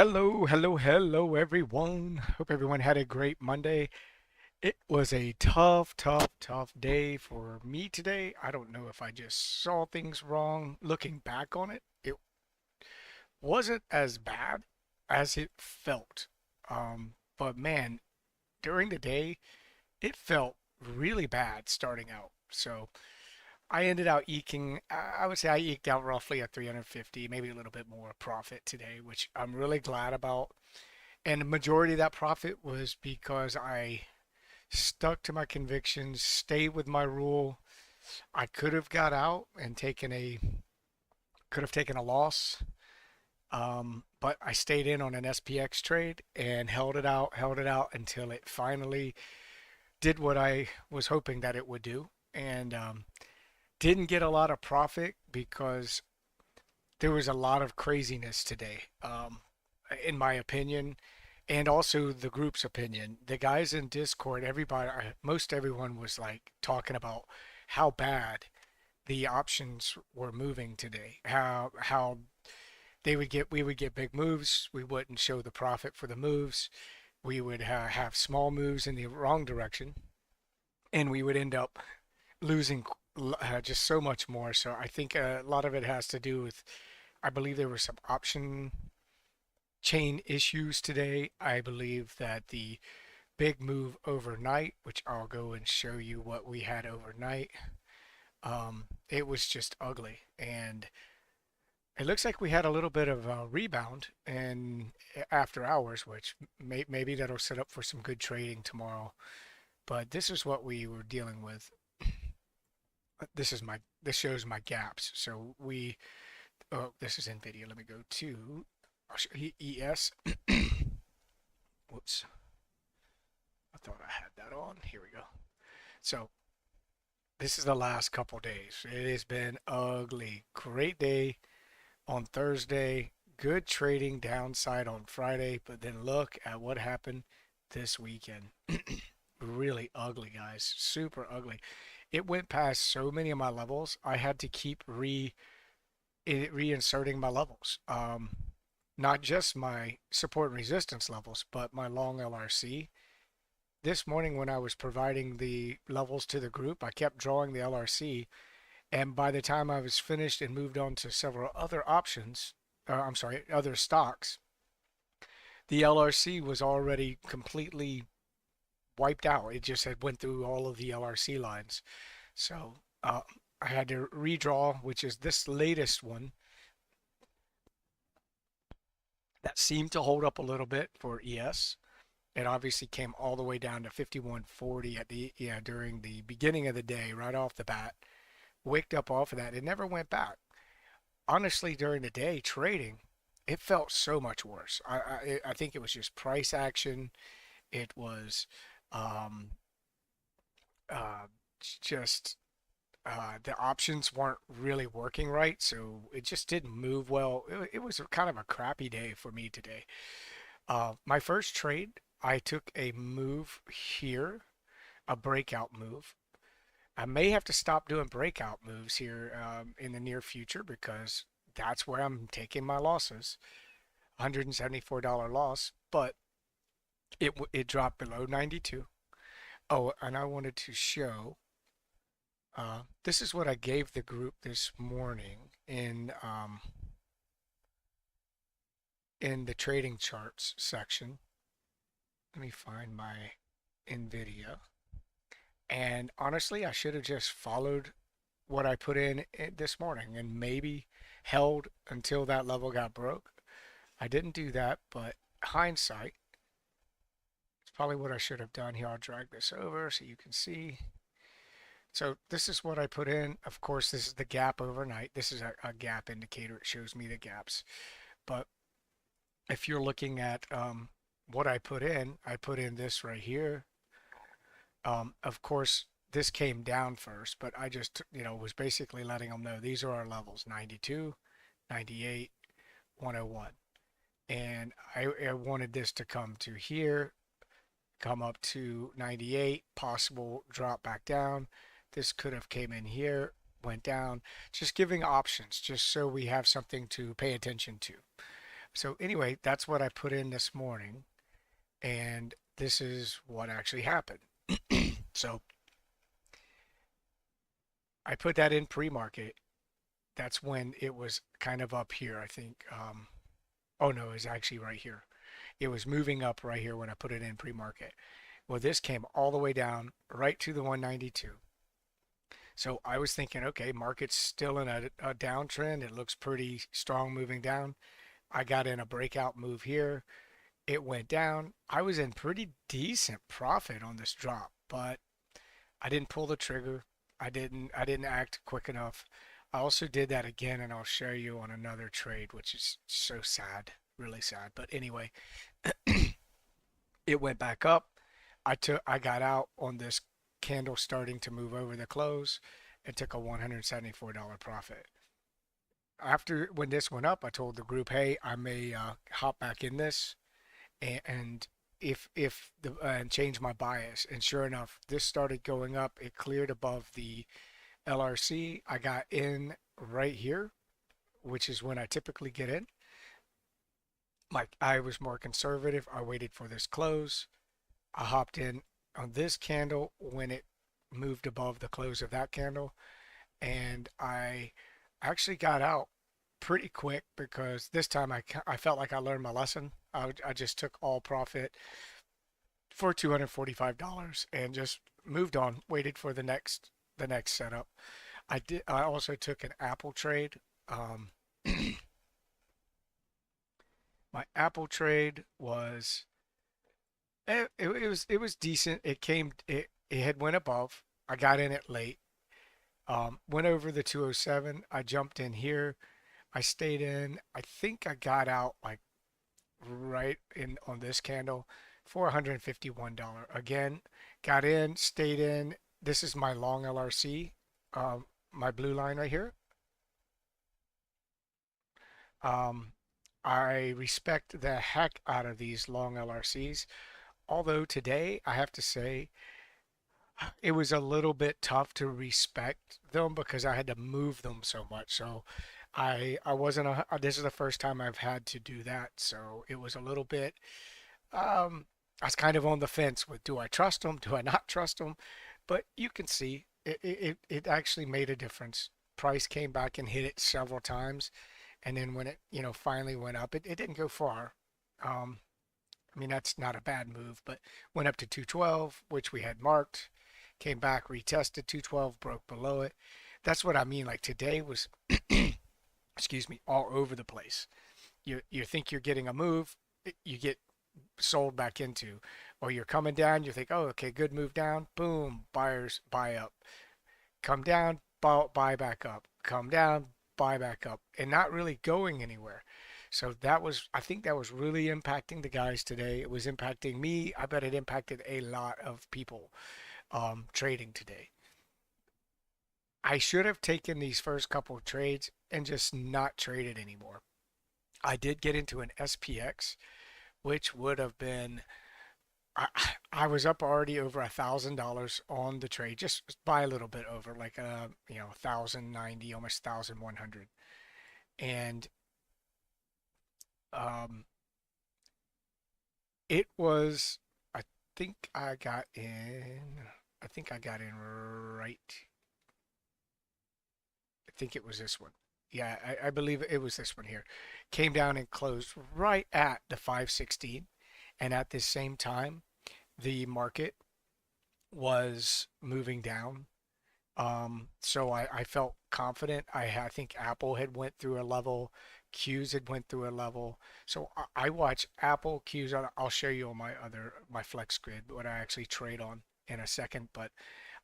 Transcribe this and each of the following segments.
Hello, everyone. Hope everyone had a great Monday. It was a tough day for me today. I don't know if I just saw things wrong. Looking back on it, it wasn't as bad as it felt. But man, during the day, it felt really bad starting out. So I ended out eking, I would say I eked out roughly a 350, maybe a little bit more profit today, which I'm really glad about. And the majority of that profit was because I stuck to my convictions, stayed with my rule. I could have got out and could have taken a loss, but I stayed in on an SPX trade and held it out until it finally did what I was hoping that it would do. And didn't get a lot of profit because there was a lot of craziness today, in my opinion, and also the group's opinion. The guys in Discord, everybody, most everyone was like talking about how bad the options were moving today. How we would get big moves, we wouldn't show the profit for the moves. We would have small moves in the wrong direction, and we would end up losing just so much more. So I think a lot of it has to do with, I believe there were some option chain issues today. I believe that the big move overnight, which I'll go and show you what we had overnight, it was just ugly. And it looks like we had a little bit of a rebound and after hours, which maybe that'll set up for some good trading tomorrow. But this is what we were dealing with. This shows my gaps. So oh, this is NVDA. Let me go to ES. Whoops. I thought I had that on. Here we go. So this is the last couple days. It has been ugly. Great day on Thursday. Good trading downside on Friday. But then look at what happened this weekend. Really ugly, guys. Super ugly. It went past so many of my levels. I had to keep reinserting my levels. Not just my support and resistance levels, but my long LRC. This morning when I was providing the levels to the group, I kept drawing the LRC, and by the time I was finished and moved on to several other options, I'm sorry, other stocks, the LRC was already completely wiped out. It just had went through all of the LRC lines. So I had to redraw, which is this latest one that seemed to hold up a little bit for ES. It obviously came all the way down to 51.40 at the during the beginning of the day, right off the bat. Waked up off of that. It never went back. Honestly, during the day trading, it felt so much worse. I think it was just price action. It was um, uh, just the options weren't really working right, so it just didn't move well. It was kind of a crappy day for me today. My first trade, I took a move here, a breakout move. I may have to stop doing breakout moves here in the near future because that's where I'm taking my losses. $174 loss, but it dropped below 92. Oh, and I wanted to show. This is what I gave the group this morning in the trading charts section. Let me find my NVIDIA. And honestly, I should have just followed what I put in this morning and maybe held until that level got broke. I didn't do that, but hindsight, it's probably what I should have done here. I'll drag this over so you can see. So this is what I put in. Of course, this is the gap overnight. This is a gap indicator. It shows me the gaps. But if you're looking at what I put in this right here. Of course, this came down first, but I just, was basically letting them know these are our levels, 92, 98, 101. And I wanted this to come to here, come up to 98, possible drop back down. This could have came in here, went down, just giving options, just so we have something to pay attention to. So anyway, that's what I put in this morning, and this is what actually happened. So I put that in pre-market. That's when it was kind of up here, I think. Oh no, it's actually right here. It was moving up right here when I put it in pre-market. Well, this came all the way down right to the 192. So I was thinking, okay, market's still in a downtrend. It looks pretty strong moving down. I got in a breakout move here. It went down. I was in pretty decent profit on this drop, but I didn't pull the trigger. I didn't act quick enough. I also did that again, and I'll show you on another trade, which is so sad, really sad. But anyway, it went back up. I got out on this candle starting to move over the close and took a $174 profit. After when this went up, I told the group, hey, I may hop back in this and if the and change my bias. And sure enough, this started going up. It cleared above the LRC. I got in right here, which is when I typically get in. I was more conservative. I waited for this close. I hopped in on this candle when it moved above the close of that candle, and I actually got out pretty quick because this time I felt like I learned my lesson. I just took all profit for $245 and just moved on, waited for the next setup. I also took an Apple trade. My Apple trade was it was decent. It had went above. I got in it late. Went over the 207. I jumped in here. I stayed in. I think I got out like right in on this candle for $151. Again, got in, stayed in. This is my long LRC, my blue line right here. Um, I respect the heck out of these long LRCs. Although today, I have to say, it was a little bit tough to respect them because I had to move them so much. So I wasn't this is the first time I've had to do that. So it was a little bit I was kind of on the fence with do I trust them? Do I not trust them? But you can see it actually made a difference. Price came back and hit it several times, and then when it finally went up, it didn't go far. Um, I mean, that's not a bad move, but went up to 212, which we had marked, came back, retested 212, broke below it. That's what I mean. Like today was, excuse me, all over the place. You think you're getting a move, you get sold back into, or you're coming down, you think, oh, okay, good move down, boom, buyers buy up, come down, buy back up, come down, buy back up, and not really going anywhere. So I think that was really impacting the guys today. It was impacting me. I bet it impacted a lot of people trading today. I should have taken these first couple of trades and just not traded anymore. I did get into an SPX, which would have been I, I was up already over $1,000 on the trade, just by a little bit over, like 1,090, almost 1,100, and um, it was. I think I got in. I think I got in right. I think it was this one. Yeah, I believe it was this one here. Came down and closed right at the 516, and at the same time, the market was moving down. So I felt confident. I think Apple had went through a level, Q's had went through a level. So I watch Apple, Q's. I'll show you on my flex grid what I actually trade on in a second. But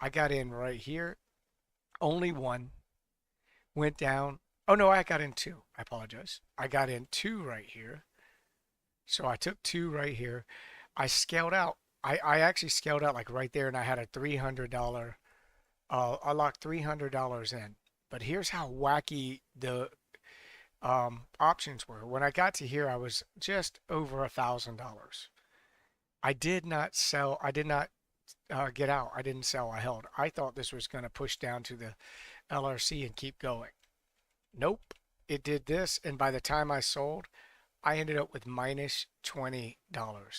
I got in right here. Only one went down. Oh no, I got in two. I apologize. I got in two right here. So I took two right here. I scaled out. I actually scaled out like right there, and I had a $300. I locked $300 in. But here's how wacky the options were. When I got to here, I was just over $1,000. I did not sell. I did not get out. I didn't sell. I held. I thought this was going to push down to the LRC and keep going. Nope. It did this, and by the time I sold, I ended up with minus $20.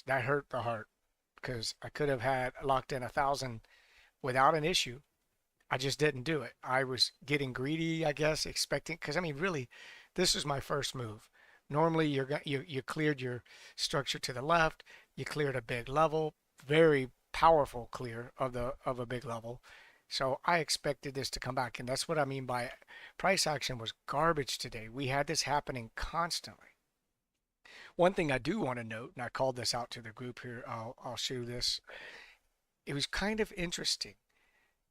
That hurt the heart because I could have had locked in 1,000 without an issue. I just didn't do it. I was getting greedy, I guess, expecting, because I mean, really, this is my first move. Normally, you cleared your structure to the left, you cleared a big level, very powerful clear of a big level. So I expected this to come back, and that's what I mean by price action was garbage today. We had this happening constantly. One thing I do want to note, and I called this out to the group here, I'll show this. It was kind of interesting.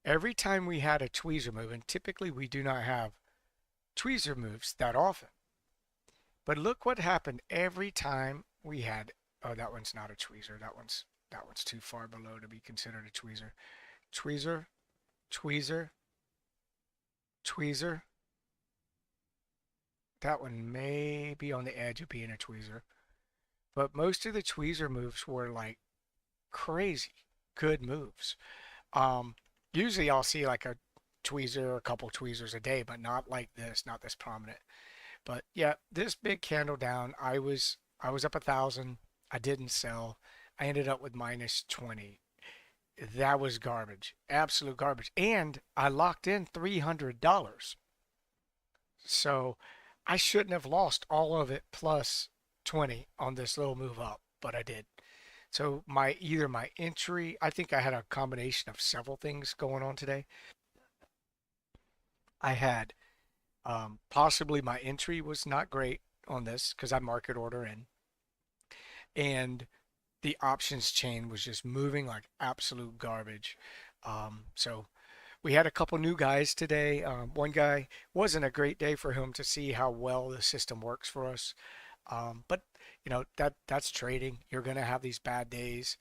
Every time we had a tweezer move, and typically we do not have tweezer moves that often, but look what happened every time we had, oh, that one's not a tweezer. That one's too far below to be considered a tweezer. Tweezer, tweezer, tweezer. That one may be on the edge of being a tweezer, but most of the tweezer moves were like crazy good moves. Um, Usually I'll see like a tweezer or a couple tweezers a day, but not like this, not this prominent. But yeah, this big candle down, I was up 1,000. I didn't sell. I ended up with minus 20. That was garbage, absolute garbage. And I locked in $300. So I shouldn't have lost all of it plus 20 on this little move up, but I did. So either my entry, I think I had a combination of several things going on today. I had possibly my entry was not great on this because I market order in, and the options chain was just moving like absolute garbage. So we had a couple new guys today. One guy wasn't a great day for him to see how well the system works for us. But that's trading. You're going to have these bad days.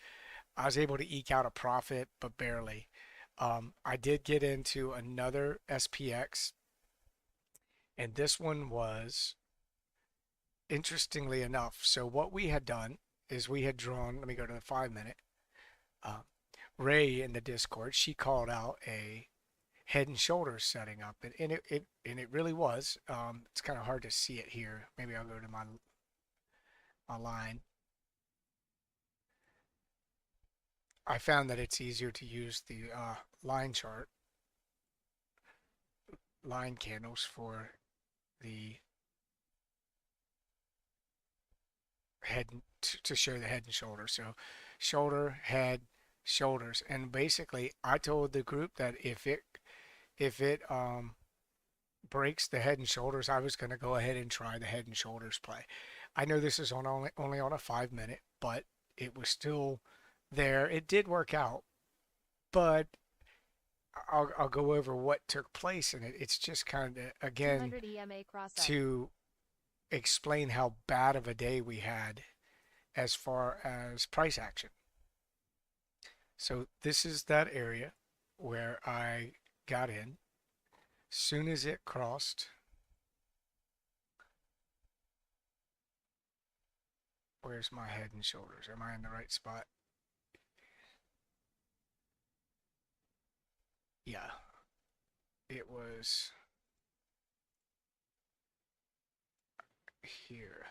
I was able to eke out a profit, but barely. I did get into another SPX, and this one was interestingly enough. So what we had done is we had drawn, let me go to the 5 minute. Uh, Ray in the Discord, she called out a head and shoulders setting up, and it really was. It's kind of hard to see it here. Maybe I'll go to my line. I found that it's easier to use the line chart, line candles for the head to show the head and shoulders. So shoulder, head, shoulders, and basically I told the group that if it breaks the head and shoulders, I was going to go ahead and try the head and shoulders play. I know this is only on a 5 minute, but it was still there. It did work out, but I'll go over what took place in it. It's just kind of again to explain how bad of a day we had as far as price action. So this is that area where I got in. Soon as it crossed, where's my head and shoulders? Am I in the right spot? Yeah, it was here.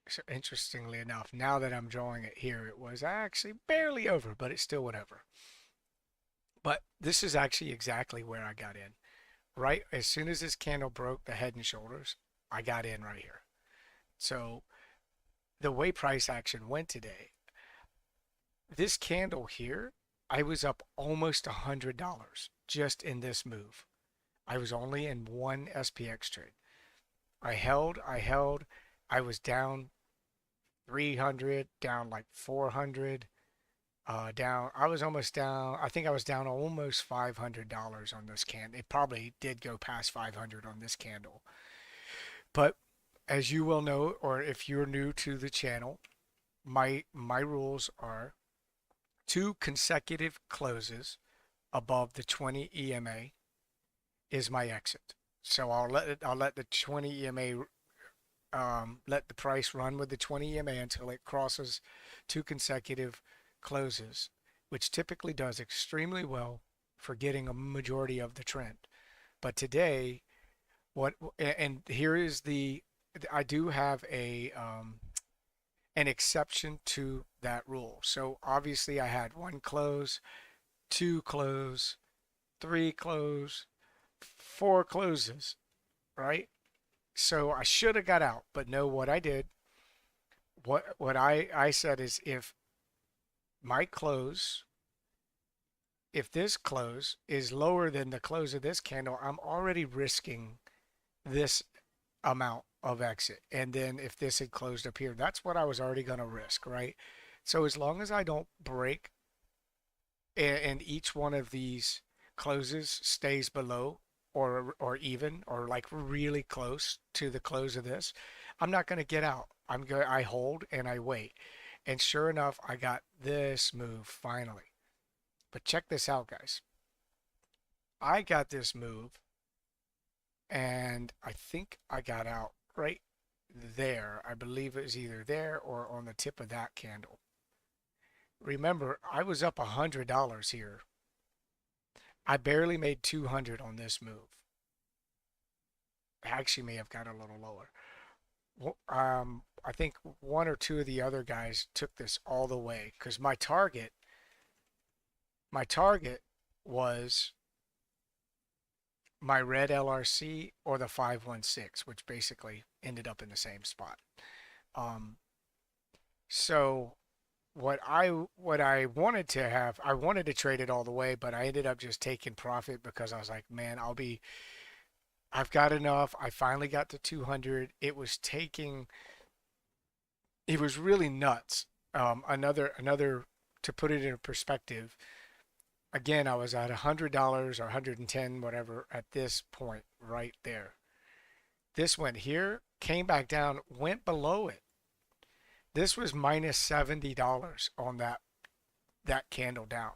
So interestingly enough, now that I'm drawing it here, it was actually barely over, but it still went over. But this is actually exactly where I got in. Right as soon as this candle broke the head and shoulders, I got in right here. So the way price action went today, this candle here, I was up almost $100 just in this move. I was only in one SPX trade. I held, I was down 300, down like 400, down, I was almost down, I think I was down almost $500 on this candle. It probably did go past 500 on this candle. But as you will know, or if you're new to the channel, my rules are 2 consecutive closes above the 20 EMA is my exit. So I'll let the 20 EMA let the price run with the 20 EMA until it crosses 2 consecutive closes, which typically does extremely well for getting a majority of the trend. But today, and here is the I do have a an exception to that rule. So obviously I had one close, two close, three close, four closes, right? So I should have got out, but no, what I did, what I said is my close, if this close is lower than the close of this candle, I'm already risking this amount of exit. And then if this had closed up here, that's what I was already going to risk, right? So as long as I don't break and each one of these closes stays below or even or like really close to the close of this, I'm not going to get out. I hold and I wait. And sure enough, I got this move finally. But check this out, guys. I got this move and I think I got out right there. I believe it was either there or on the tip of that candle. Remember, I was up $100 here. I barely made 200 on this move. I actually may have got a little lower. I think one or two of the other guys took this all the way because my target was my red LRC or the 516, which basically ended up in the same spot. Um, so what I wanted to have, I wanted to trade it all the way, but I ended up just taking profit because I was like, man, I've got enough. I finally got to 200. It was really nuts. Another to put it in perspective, again, I was at $100 or 110, whatever, at this point right there. This went here, came back down, went below it. This was minus $70 on that candle down.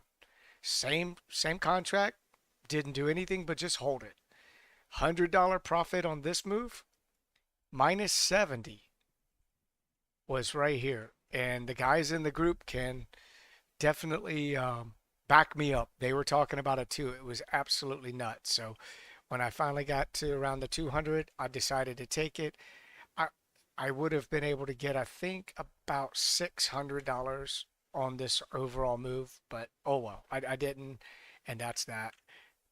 Same contract, didn't do anything but just hold it. $100 profit on this move, minus 70 was right here. And the guys in the group can definitely back me up. They were talking about it too. It was absolutely nuts. So when I finally got to around the 200, I decided to take it. I I would have been able to get, I think, about $600 on this overall move, but oh well, I didn't, and that's that.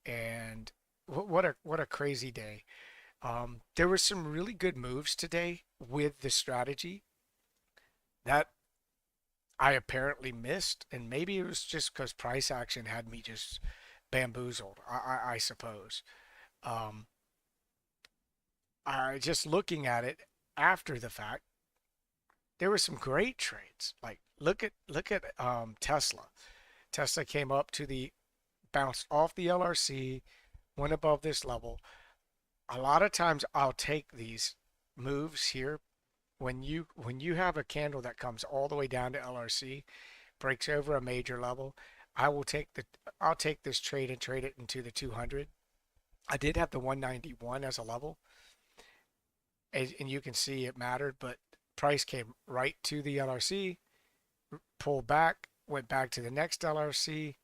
And what a crazy day. There were some really good moves today with the strategy that I apparently missed, and maybe it was just because price action had me just bamboozled. I suppose. Um, I just looking at it after the fact, there were some great trades. Like look at Tesla. Tesla came up to the bounced off the LRC, went above this level. A lot of times I'll take these moves here when you have a candle that comes all the way down to LRC, breaks over a major level, I will take the I'll take this trade and trade it into the 200. I did have the 191 as a level, and you can see it mattered, but price came right to the LRC, pulled back, went back to the next LRC,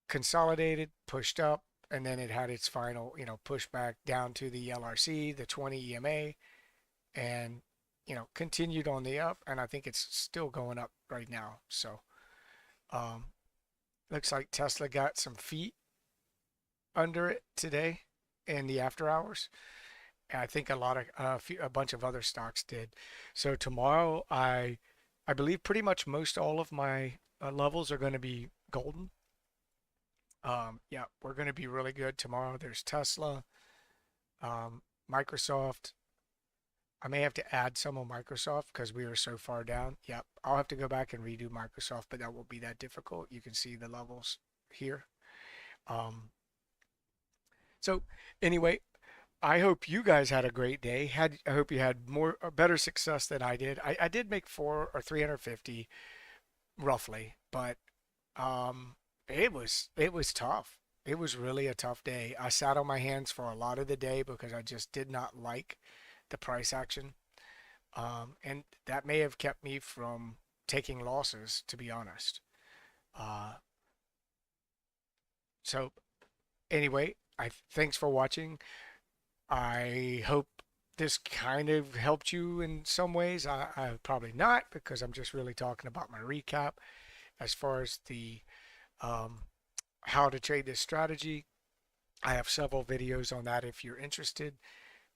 consolidated, pushed up, and then it had its final, push back down to the LRC, the 20 EMA, and continued on the up, and I think it's still going up right now. So um, looks like Tesla got some feet under it today in the after hours. And I think a bunch of other stocks did. So tomorrow, I believe pretty much most all of my levels are going to be golden. Yeah, we're going to be really good tomorrow. There's Tesla, Microsoft. I may have to add some on Microsoft because we are so far down. Yep, I'll have to go back and redo Microsoft, but that won't be that difficult. You can see the levels here. Um, so anyway, I hope you guys had a great day. I hope you had more better success than I did. I did make 4 or 350 roughly, but it was tough. It was really a tough day. I sat on my hands for a lot of the day because I just did not like the price action. And that may have kept me from taking losses, to be honest. Uh, so anyway, I thanks for watching. I hope this kind of helped you in some ways. I probably not, because I'm just really talking about my recap as far as the um, how to trade this strategy. I have several videos on that if you're interested.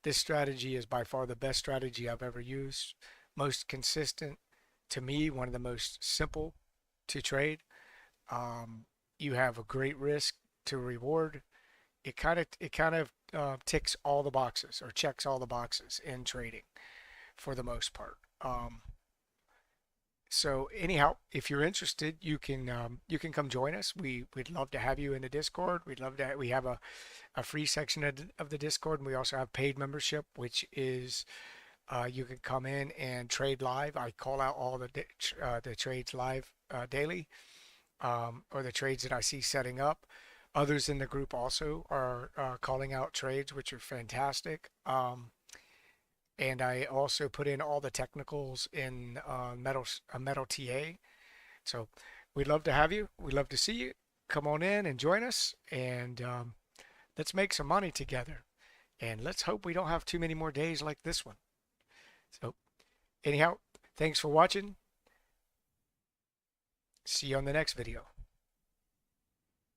This strategy is by far the best strategy I've ever used, most consistent, to me, one of the most simple to trade. Um, you have a great risk to reward. It kind of ticks all the boxes, or checks all the boxes in trading for the most part. So anyhow, if you're interested, you can come join us. We'd love to have you in the Discord. We have a free section of the Discord, and we also have paid membership, which is you can come in and trade live. I call out all the trades live daily, or the trades that I see setting up. Others in the group also are calling out trades, which are fantastic. And I also put in all the technicals in Metal TA. So we'd love to have you. We'd love to see you. Come on in and join us, and let's make some money together. And let's hope we don't have too many more days like this one. So anyhow, thanks for watching. See you on the next video.